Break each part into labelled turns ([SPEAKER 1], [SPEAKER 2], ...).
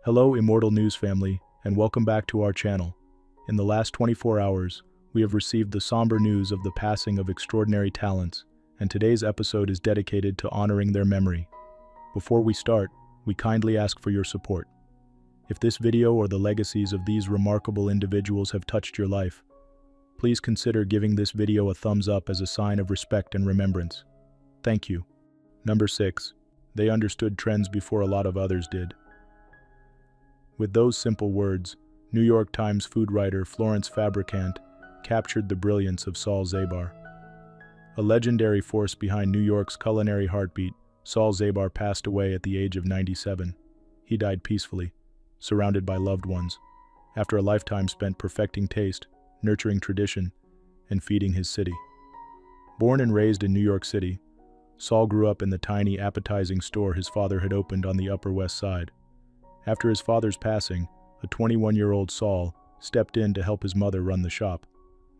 [SPEAKER 1] Hello, Immortal News family, and welcome back to our channel. In the last 24 hours, we have received the somber news of the passing of extraordinary talents, and today's episode is dedicated to honoring their memory. Before we start, we kindly ask for your support. If this video or the legacies of these remarkable individuals have touched your life, please consider giving this video a thumbs up as a sign of respect and remembrance. Thank you. Number 6. They understood trends before a lot of others did. With those simple words, New York Times food writer Florence Fabricant captured the brilliance of Saul Zabar. A legendary force behind New York's culinary heartbeat, Saul Zabar passed away at the age of 97. He died peacefully, surrounded by loved ones, after a lifetime spent perfecting taste, nurturing tradition, and feeding his city. Born and raised in New York City, Saul grew up in the tiny, appetizing store his father had opened on the Upper West Side. After his father's passing, a 21-year-old Saul stepped in to help his mother run the shop.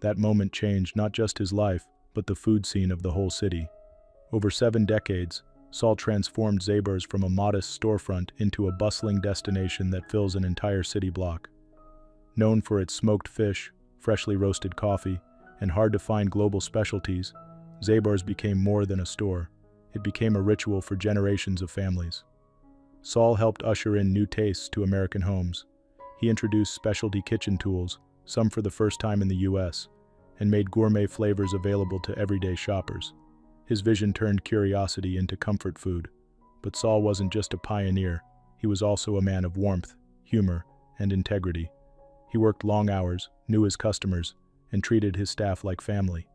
[SPEAKER 1] That moment changed not just his life, but the food scene of the whole city. Over 7 decades, Saul transformed Zabar's from a modest storefront into a bustling destination that fills an entire city block. Known for its smoked fish, freshly roasted coffee, and hard-to-find global specialties, Zabar's became more than a store. It became a ritual for generations of families. Saul helped usher in new tastes to American homes. He introduced specialty kitchen tools, some for the first time in the U.S., and made gourmet flavors available to everyday shoppers. His vision turned curiosity into comfort food. But Saul wasn't just a pioneer, he was also a man of warmth, humor, and integrity. He worked long hours, knew his customers, and treated his staff like family.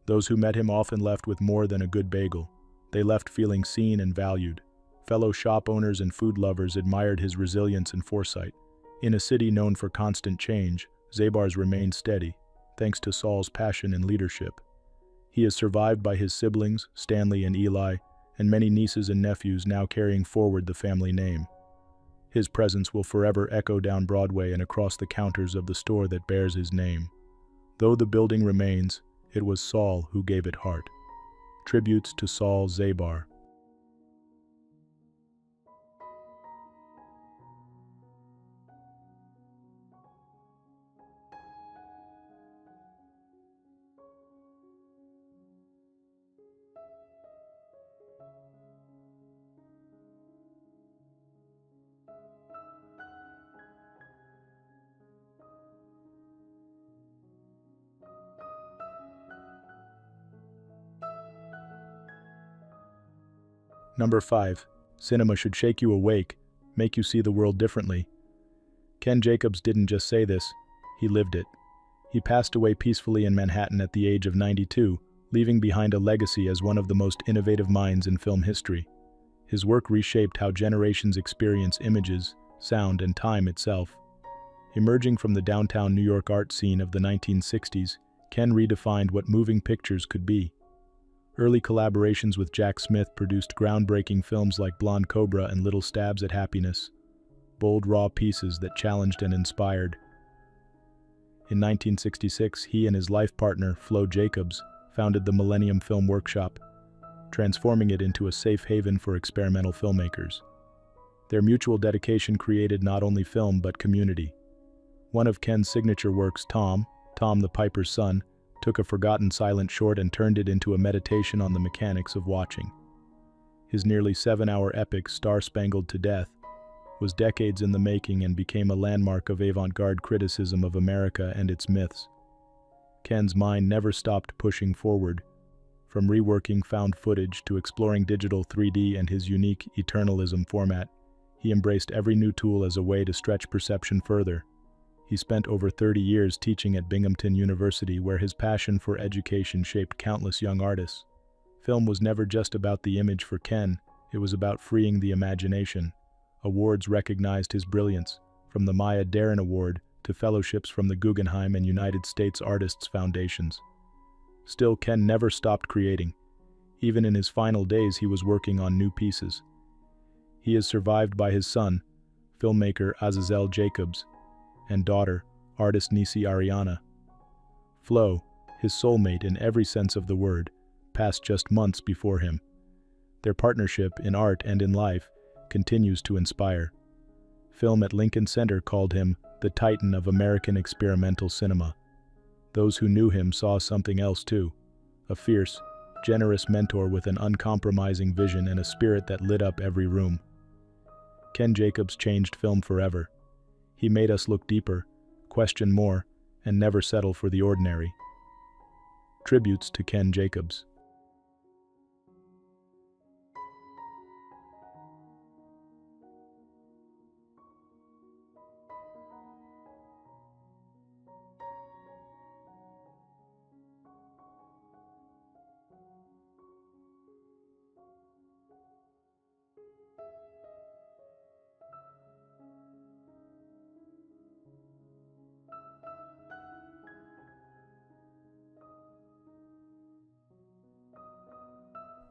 [SPEAKER 1] Those who met him often left with more than a good bagel. They left feeling seen and valued. Fellow shop owners and food lovers admired his resilience and foresight. In a city known for constant change, Zabar's remained steady, thanks to Saul's passion and leadership. He is survived by his siblings, Stanley and Eli, and many nieces and nephews now carrying forward the family name. His presence will forever echo down Broadway and across the counters of the store that bears his name. Though the building remains, it was Saul who gave it heart. Tributes to Saul Zabar. Number 5. Cinema should shake you awake, make you see the world differently. Ken Jacobs didn't just say this, he lived it. He passed away peacefully in Manhattan at the age of 92, leaving behind a legacy as one of the most innovative minds in film history. His work reshaped how generations experience images, sound, and time itself. Emerging from the downtown New York art scene of the 1960s, Ken redefined what moving pictures could be. Early collaborations with Jack Smith produced groundbreaking films like Blonde Cobra and Little Stabs at Happiness, bold, raw pieces that challenged and inspired. In 1966, he and his life partner, Flo Jacobs, founded the Millennium Film Workshop, transforming it into a safe haven for experimental filmmakers. Their mutual dedication created not only film but community. One of Ken's signature works, Tom the Piper's Son, took a forgotten silent short and turned it into a meditation on the mechanics of watching. His nearly 7-hour epic, Star-Spangled to Death, was decades in the making and became a landmark of avant-garde criticism of America and its myths. Ken's mind never stopped pushing forward, from reworking found footage to exploring digital 3D and his unique eternalism format. He embraced every new tool as a way to stretch perception further. He spent over 30 years teaching at Binghamton University, where his passion for education shaped countless young artists. Film was never just about the image for Ken, it was about freeing the imagination. Awards recognized his brilliance, from the Maya Deren Award to fellowships from the Guggenheim and United States Artists Foundations. Still, Ken never stopped creating. Even in his final days, he was working on new pieces. He is survived by his son, filmmaker Azazel Jacobs, and daughter, artist Nisi Ariana. Flo, his soulmate in every sense of the word, passed just months before him. Their partnership in art and in life continues to inspire. Film at Lincoln Center called him the Titan of American experimental cinema. Those who knew him saw something else too, a fierce, generous mentor with an uncompromising vision and a spirit that lit up every room. Ken Jacobs changed film forever. He made us look deeper, question more, and never settle for the ordinary. Tributes to Ken Jacobs.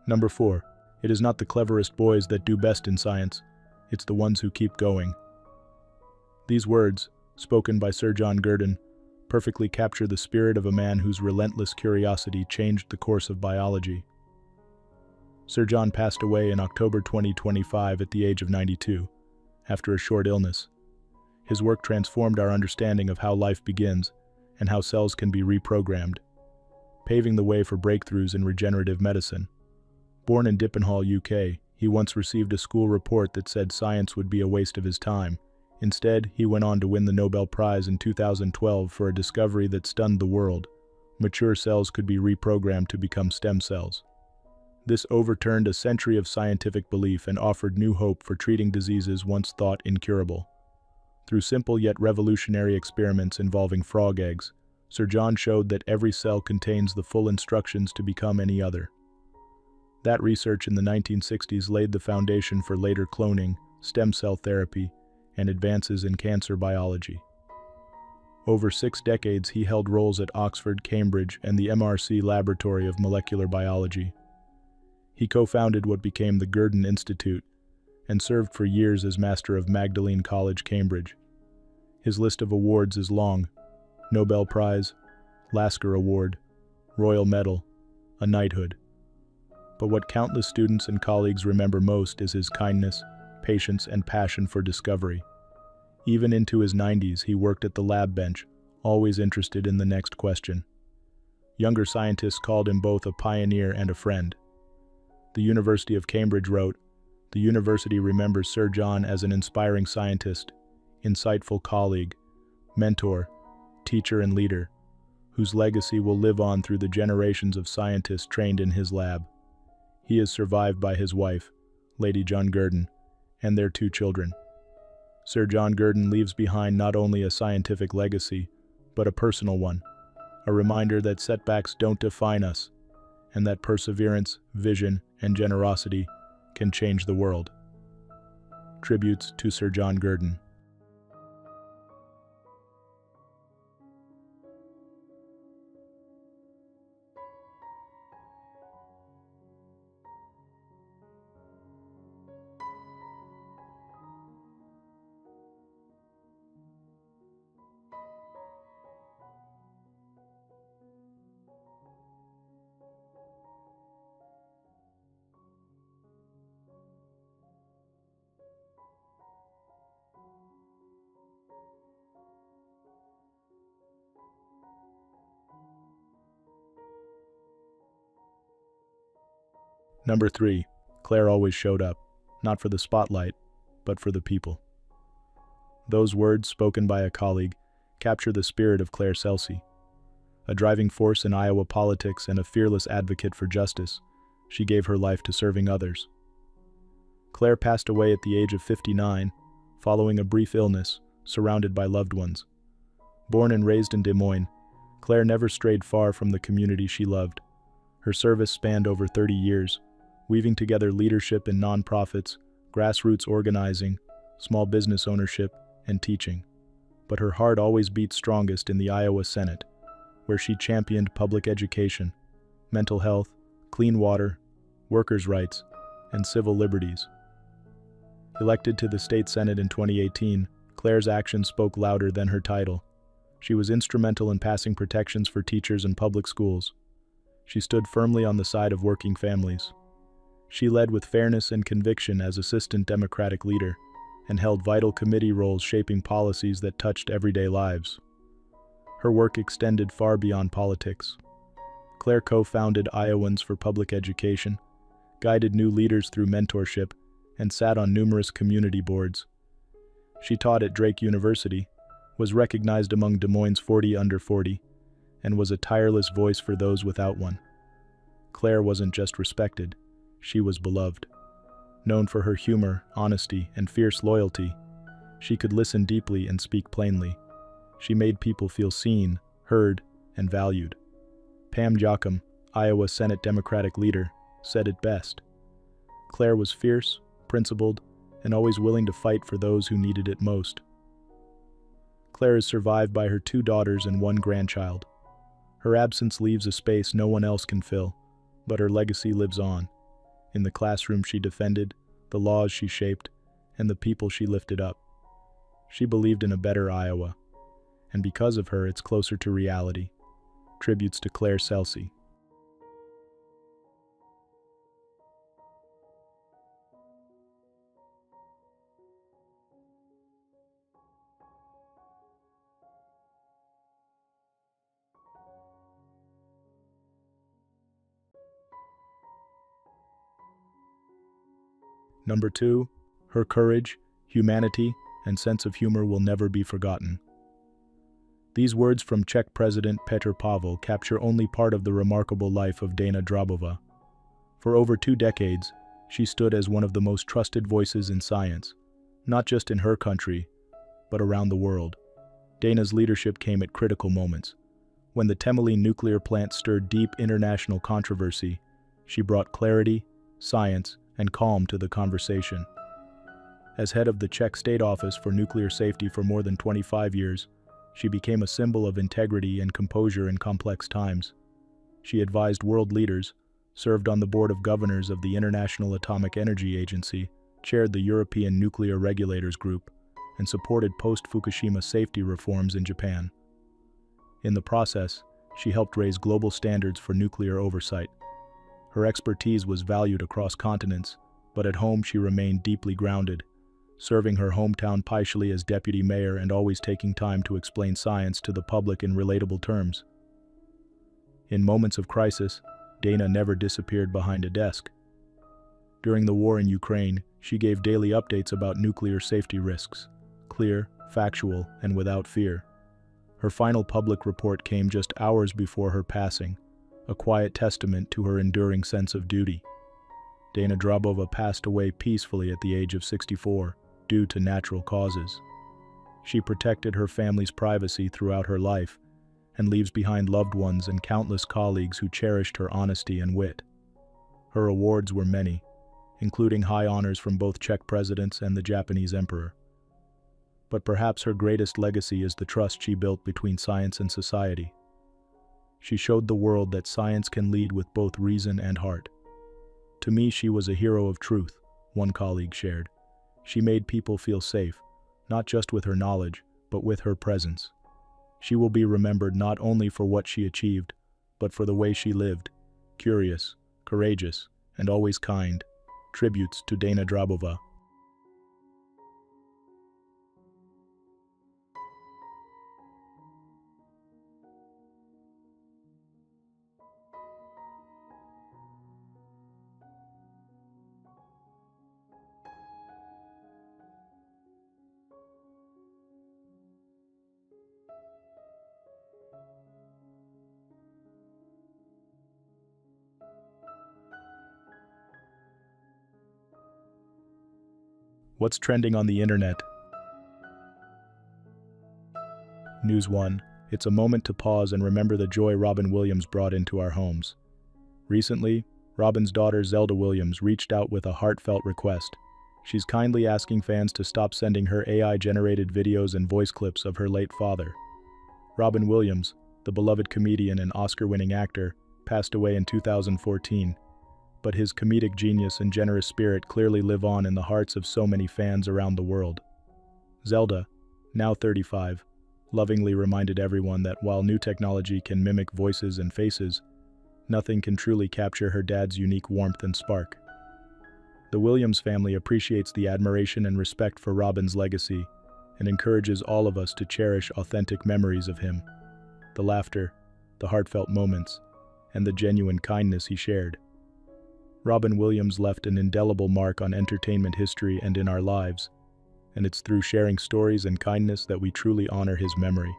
[SPEAKER 1] Number 4. It is not the cleverest boys that do best in science, it's the ones who keep going. These words, spoken by Sir John Gurdon, perfectly capture the spirit of a man whose relentless curiosity changed the course of biology. Sir John passed away in October 2025 at the age of 92, after a short illness. His work transformed our understanding of how life begins and how cells can be reprogrammed, paving the way for breakthroughs in regenerative medicine. Born in Dippenhall, UK, he once received a school report that said science would be a waste of his time. Instead, he went on to win the Nobel Prize in 2012 for a discovery that stunned the world. Mature cells could be reprogrammed to become stem cells. This overturned a century of scientific belief and offered new hope for treating diseases once thought incurable. Through simple yet revolutionary experiments involving frog eggs, Sir John showed that every cell contains the full instructions to become any other. That research in the 1960s laid the foundation for later cloning, stem cell therapy, and advances in cancer biology. Over 6 decades, he held roles at Oxford, Cambridge, and the MRC Laboratory of Molecular Biology. He co-founded what became the Gurdon Institute and served for years as Master of Magdalene College, Cambridge. His list of awards is long: Nobel Prize, Lasker Award, Royal Medal, a knighthood. But what countless students and colleagues remember most is his kindness, patience, and passion for discovery. Even into his 90s, he worked at the lab bench, always interested in the next question. Younger scientists called him both a pioneer and a friend. The University of Cambridge wrote, "The university remembers Sir John as an inspiring scientist, insightful colleague, mentor, teacher, and leader, whose legacy will live on through the generations of scientists trained in his lab." He is survived by his wife, Lady John Gurdon, and their 2 children. Sir John Gurdon leaves behind not only a scientific legacy, but a personal one, a reminder that setbacks don't define us, and that perseverance, vision, and generosity can change the world. Tributes to Sir John Gurdon. Number 3. Claire always showed up, not for the spotlight, but for the people. Those words, spoken by a colleague, capture the spirit of Claire Celsey. A driving force in Iowa politics and a fearless advocate for justice, she gave her life to serving others. Claire passed away at the age of 59, following a brief illness, surrounded by loved ones. Born and raised in Des Moines, Claire never strayed far from the community she loved. Her service spanned over 30 years, weaving together leadership in nonprofits, grassroots organizing, small business ownership, and teaching. But her heart always beat strongest in the Iowa Senate, where she championed public education, mental health, clean water, workers' rights, and civil liberties. Elected to the state Senate in 2018, Claire's actions spoke louder than her title. She was instrumental in passing protections for teachers and public schools. She stood firmly on the side of working families. She led with fairness and conviction as Assistant Democratic Leader, and held vital committee roles shaping policies that touched everyday lives. Her work extended far beyond politics. Claire co-founded Iowans for Public Education, guided new leaders through mentorship, and sat on numerous community boards. She taught at Drake University, was recognized among Des Moines' 40 under 40, and was a tireless voice for those without one. Claire wasn't just respected, she was beloved. Known for her humor, honesty, and fierce loyalty, she could listen deeply and speak plainly. She made people feel seen, heard, and valued. Pam Jocham, Iowa Senate Democratic leader, said it best. Claire was fierce, principled, and always willing to fight for those who needed it most. Claire is survived by her 2 daughters and 1 grandchild. Her absence leaves a space no one else can fill, but her legacy lives on. In the classroom she defended, the laws she shaped, and the people she lifted up. She believed in a better Iowa, and because of her it's closer to reality. Tributes to Claire Celsi. Number 2, her courage, humanity, and sense of humor will never be forgotten. These words from Czech President Petr Pavel capture only part of the remarkable life of Dana Drábová. For over 2 decades, she stood as one of the most trusted voices in science, not just in her country, but around the world. Dana's leadership came at critical moments. When the Temelín nuclear plant stirred deep international controversy, she brought clarity, science, and calm to the conversation. As head of the Czech State Office for Nuclear Safety for more than 25 years, she became a symbol of integrity and composure in complex times. She advised world leaders, served on the board of governors of the International Atomic Energy Agency, chaired the European Nuclear Regulators Group, and supported post-Fukushima safety reforms in Japan. In the process, she helped raise global standards for nuclear oversight. Her expertise was valued across continents, but at home she remained deeply grounded, serving her hometown Pyshly as deputy mayor and always taking time to explain science to the public in relatable terms. In moments of crisis, Dana never disappeared behind a desk. During the war in Ukraine, she gave daily updates about nuclear safety risks, clear, factual, and without fear. Her final public report came just hours before her passing, a quiet testament to her enduring sense of duty. Dana Drábová passed away peacefully at the age of 64, due to natural causes. She protected her family's privacy throughout her life, and leaves behind loved ones and countless colleagues who cherished her honesty and wit. Her awards were many, including high honors from both Czech presidents and the Japanese emperor. But perhaps her greatest legacy is the trust she built between science and society. She showed the world that science can lead with both reason and heart. To me, she was a hero of truth, one colleague shared. She made people feel safe, not just with her knowledge, but with her presence. She will be remembered not only for what she achieved, but for the way she lived, curious, courageous, and always kind. Tributes to Dana Drábová. What's trending on the internet? News 1. It's a moment to pause and remember the joy Robin Williams brought into our homes. Recently, Robin's daughter Zelda Williams reached out with a heartfelt request. She's kindly asking fans to stop sending her AI-generated videos and voice clips of her late father. Robin Williams, the beloved comedian and Oscar-winning actor, passed away in 2014. But his comedic genius and generous spirit clearly live on in the hearts of so many fans around the world. Zelda, now 35, lovingly reminded everyone that while new technology can mimic voices and faces, nothing can truly capture her dad's unique warmth and spark. The Williams family appreciates the admiration and respect for Robin's legacy and encourages all of us to cherish authentic memories of him, the laughter, the heartfelt moments, and the genuine kindness he shared. Robin Williams left an indelible mark on entertainment history and in our lives, and it's through sharing stories and kindness that we truly honor his memory.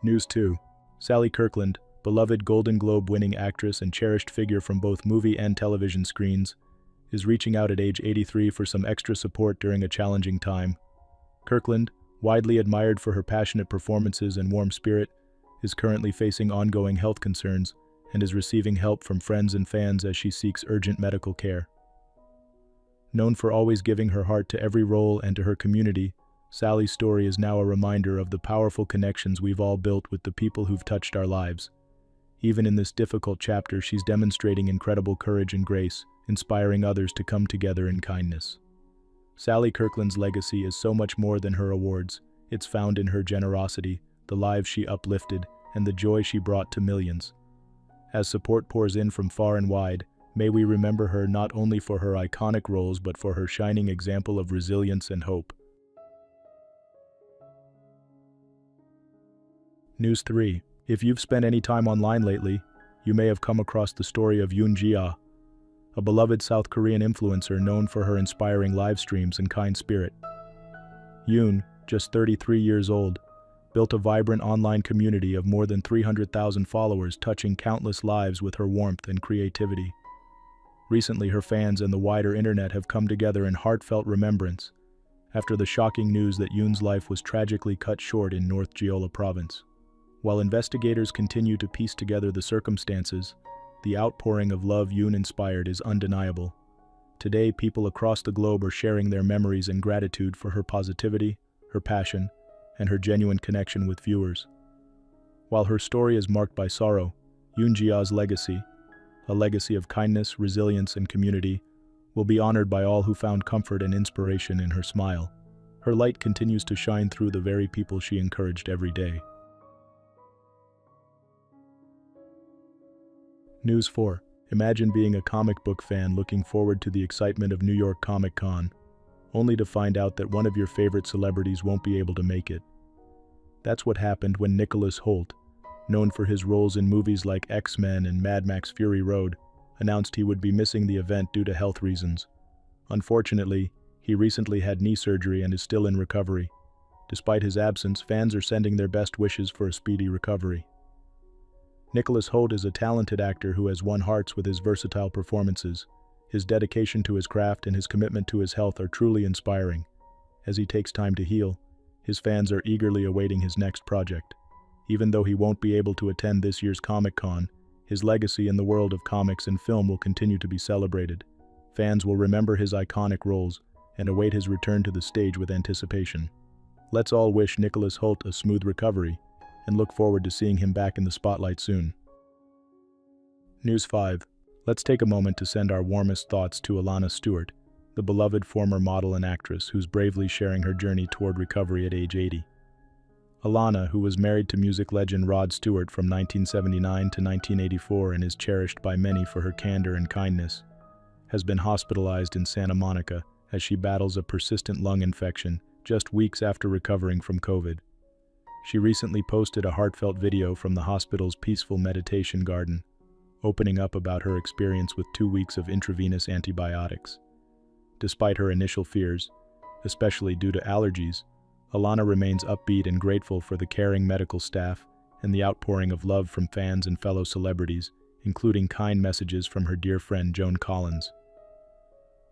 [SPEAKER 1] News 2. Sally Kirkland, beloved Golden Globe-winning actress and cherished figure from both movie and television screens, is reaching out at age 83 for some extra support during a challenging time. Kirkland, widely admired for her passionate performances and warm spirit, is currently facing ongoing health concerns and is receiving help from friends and fans as she seeks urgent medical care. Known for always giving her heart to every role and to her community, Sally's story is now a reminder of the powerful connections we've all built with the people who've touched our lives. Even in this difficult chapter, she's demonstrating incredible courage and grace, inspiring others to come together in kindness. Sally Kirkland's legacy is so much more than her awards. It's found in her generosity, the lives she uplifted, and the joy she brought to millions. As support pours in from far and wide, may we remember her not only for her iconic roles but for her shining example of resilience and hope. News 3. If you've spent any time online lately, you may have come across the story of Yoon Ji-ah, a beloved South Korean influencer known for her inspiring live streams and kind spirit. Yoon, just 33 years old, built a vibrant online community of more than 300,000 followers, touching countless lives with her warmth and creativity. Recently, her fans and the wider internet have come together in heartfelt remembrance after the shocking news that Yoon's life was tragically cut short in North Jeolla province. While investigators continue to piece together the circumstances, the outpouring of love Yoon inspired is undeniable. Today, people across the globe are sharing their memories and gratitude for her positivity, her passion, and her genuine connection with viewers. While her story is marked by sorrow, Yoon Ji-ah's legacy, a legacy of kindness, resilience, and community, will be honored by all who found comfort and inspiration in her smile. Her light continues to shine through the very people she encouraged every day. News 4. Imagine being a comic book fan looking forward to the excitement of New York Comic Con, only to find out that one of your favorite celebrities won't be able to make it. That's what happened when Nicholas Hoult, known for his roles in movies like X-Men and Mad Max Fury Road, announced he would be missing the event due to health reasons. Unfortunately, he recently had knee surgery and is still in recovery. Despite his absence, fans are sending their best wishes for a speedy recovery. Nicholas Hoult is a talented actor who has won hearts with his versatile performances. His dedication to his craft and his commitment to his health are truly inspiring. As he takes time to heal, his fans are eagerly awaiting his next project. Even though he won't be able to attend this year's Comic-Con, his legacy in the world of comics and film will continue to be celebrated. Fans will remember his iconic roles and await his return to the stage with anticipation. Let's all wish Nicholas Hoult a smooth recovery and look forward to seeing him back in the spotlight soon. News 5. Let's take a moment to send our warmest thoughts to Alana Stewart, the beloved former model and actress who's bravely sharing her journey toward recovery at age 80. Alana, who was married to music legend Rod Stewart from 1979 to 1984 and is cherished by many for her candor and kindness, has been hospitalized in Santa Monica as she battles a persistent lung infection just weeks after recovering from COVID. She recently posted a heartfelt video from the hospital's peaceful meditation garden, opening up about her experience with 2 weeks of intravenous antibiotics. Despite her initial fears, especially due to allergies, Alana remains upbeat and grateful for the caring medical staff and the outpouring of love from fans and fellow celebrities, including kind messages from her dear friend Joan Collins.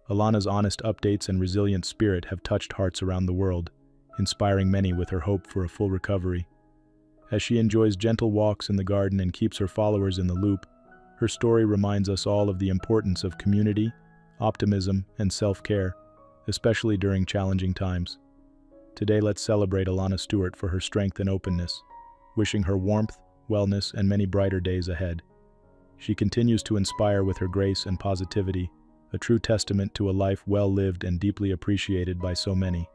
[SPEAKER 1] Alana's honest updates and resilient spirit have touched hearts around the world, inspiring many with her hope for a full recovery. As she enjoys gentle walks in the garden and keeps her followers in the loop, her story reminds us all of the importance of community, optimism, and self-care, especially during challenging times. Today, let's celebrate Alana Stewart for her strength and openness, wishing her warmth, wellness, and many brighter days ahead. She continues to inspire with her grace and positivity, a true testament to a life well lived and deeply appreciated by so many.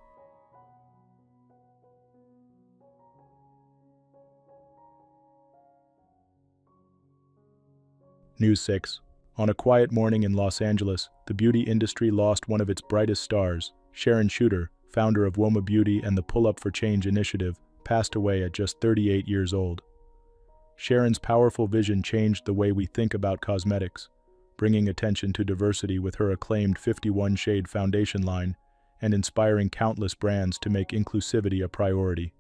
[SPEAKER 1] News 6. On a quiet morning in Los Angeles, the beauty industry lost one of its brightest stars. Sharon Shooter, founder of WOMA Beauty and the Pull Up for Change initiative, passed away at just 38 years old. Sharon's powerful vision changed the way we think about cosmetics, bringing attention to diversity with her acclaimed 51-shade foundation line and inspiring countless brands to make inclusivity a priority.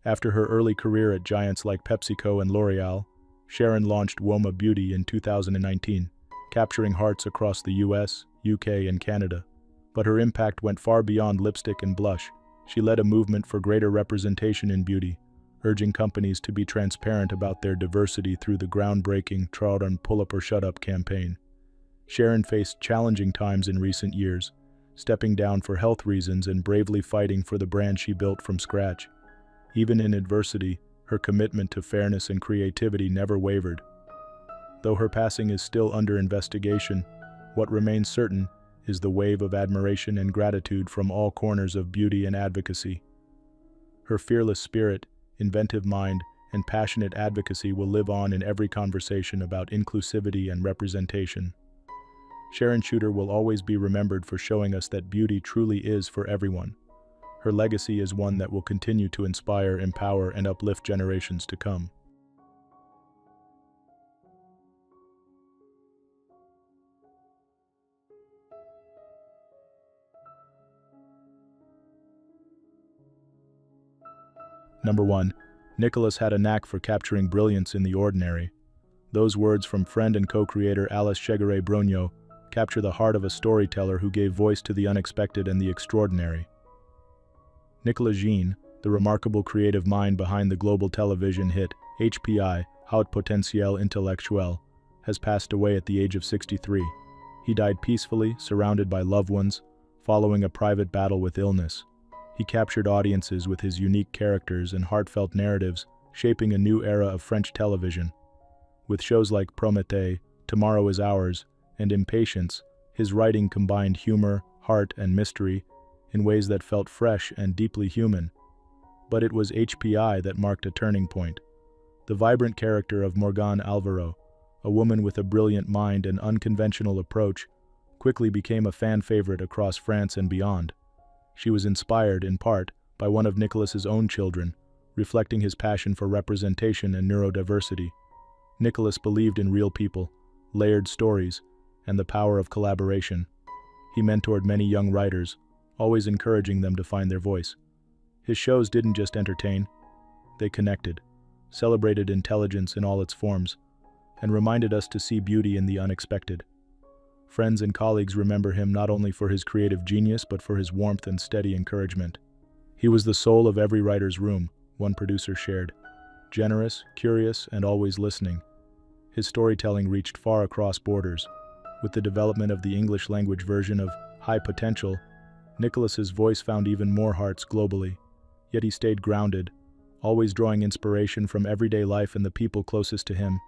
[SPEAKER 1] After her early career at giants like PepsiCo and L'Oreal, Sharon launched WOMA Beauty in 2019, capturing hearts across the US, UK, and Canada. But her impact went far beyond lipstick and blush. She led a movement for greater representation in beauty, urging companies to be transparent about their diversity through the groundbreaking Try On Pull Up or Shut Up campaign. Sharon faced challenging times in recent years, stepping down for health reasons and bravely fighting for the brand she built from scratch. Even in adversity, her commitment to fairness and creativity never wavered. Though her passing is still under investigation, what remains certain is the wave of admiration and gratitude from all corners of beauty and advocacy. Her fearless spirit, inventive mind, and passionate advocacy will live on in every conversation about inclusivity and representation. Sharon Shooter will always be remembered for showing us that beauty truly is for everyone. Her legacy is one that will continue to inspire, empower, and uplift generations to come. Number 1. Nicholas had a knack for capturing brilliance in the ordinary. Those words from friend and co-creator Alice Chegaray-Brogno capture the heart of a storyteller who gave voice to the unexpected and the extraordinary. Nicolas Jean, the remarkable creative mind behind the global television hit HPI, Haute Potentiel Intellectuel, has passed away at the age of 63. He died peacefully, surrounded by loved ones, following a private battle with illness. He captured audiences with his unique characters and heartfelt narratives, shaping a new era of French television. With shows like Prométhée, Tomorrow Is Ours, and Impatience, his writing combined humor, heart, and mystery in ways that felt fresh and deeply human. But it was HPI that marked a turning point. The vibrant character of Morgane Alvaro, a woman with a brilliant mind and unconventional approach, quickly became a fan favorite across France and beyond. She was inspired, in part, by one of Nicholas's own children, reflecting his passion for representation and neurodiversity. Nicholas believed in real people, layered stories, and the power of collaboration. He mentored many young writers, always encouraging them to find their voice. His shows didn't just entertain, they connected, celebrated intelligence in all its forms, and reminded us to see beauty in the unexpected. Friends and colleagues remember him not only for his creative genius but for his warmth and steady encouragement. He was the soul of every writer's room, one producer shared. Generous, curious, and always listening. His storytelling reached far across borders. With the development of the English language version of High Potential, Nicholas's voice found even more hearts globally. Yet he stayed grounded, always drawing inspiration from everyday life and the people closest to him.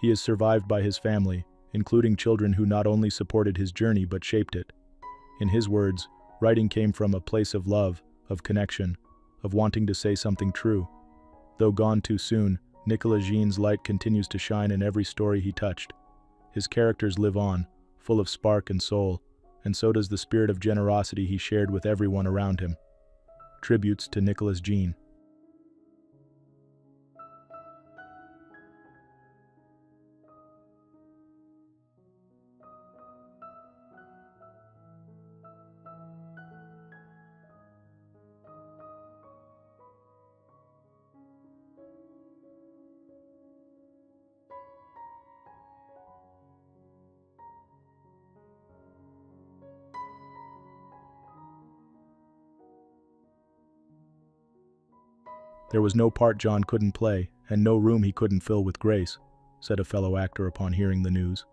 [SPEAKER 1] He is survived by his family, including children who not only supported his journey but shaped it. In his words, writing came from a place of love, of connection, of wanting to say something true. Though gone too soon, Nicolas Jean's light continues to shine in every story he touched. His characters live on, full of spark and soul, and so does the spirit of generosity he shared with everyone around him. Tributes to Nicolas Jean. There was no part John couldn't play, and no room he couldn't fill with grace, said a fellow actor upon hearing the news.